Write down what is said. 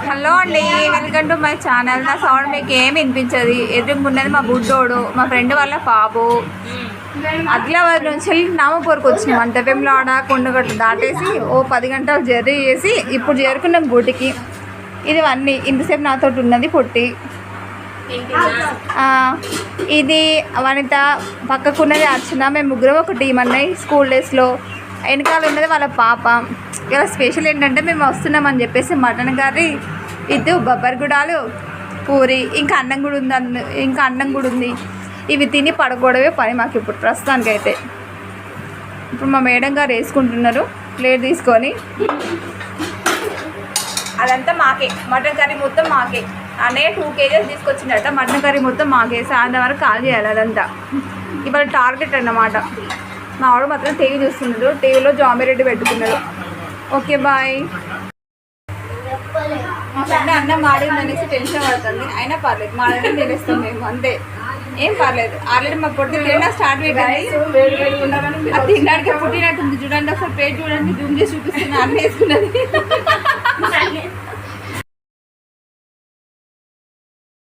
Hello అండి, welcome to my channel. నా sound మీకు ఏమి వినిపించదు. ఎదురుకున్నది మా బుడ్డోడు, మా ఫ్రెండ్ వాళ్ళ బాబు. ఆదిలాబాద్ నుంచి నామపూర్కి వచ్చినాం. అంత వెమ్లాడ కొండగట్టు దాటేసి 10 గంటలు జర్నీ చేసి ఇప్పుడు చేరుకున్నాం గుడికి. ఇది అన్నీ ఇంతసేపు నాతో ఉన్నది పొట్టి. ఇది వనిత, పక్కకున్నది అర్చన. మేము ముగ్గురం ఒక టీం అన్నాయి స్కూల్ డేస్లో. వెనకాల ఉన్నది వాళ్ళ పాప. ఇలా స్పెషల్ ఏంటంటే మేము వస్తున్నామని చెప్పేసి మటన్ కర్రీ విత్ బొబ్బరిగుడాలు, పూరి, ఇంకా అన్నం కూడా ఉంది. ఇవి తిని పడుకోవడమే పని మాకు ఇప్పుడు ప్రస్తుతానికైతే. ఇప్పుడు మా మేడం గారు వేసుకుంటున్నారు ప్లేట్ తీసుకొని. అదంతా మాకే, మటన్ కర్రీ మొత్తం మాకే. అనే 2 కేజీస్ తీసుకొచ్చిందట. మటన్ కర్రీ మొత్తం మాకే. సాయంత్రం వరకు కాల్ చేయాలి అదంతా. ఇవాళ టార్గెట్ అన్నమాట. మా వాడు మాత్రం టీవీ చూస్తున్నాడు. టీవీలో జాంబిరెడ్డి పెట్టుకున్నాడు. Okay bye. మా ఫ్రెండ్ అన్నం మాడింది అనేసి టెన్షన్ పడుతుంది. అయినా పర్లేదు, మాడనే నిలుస్తాం మేము, అంతే, ఏం పర్లేదు. ఆల్రెడీ మా పొట్టి తినడం స్టార్ట్ అయిపోయింది. అది తినడానికి పుట్టినట్టుంది. చూడండి ఒకసారి ప్లేట్ చూడండి, జూమ్ చేసి చూపిస్తున్నా. అన్నీ వేసుకున్నది.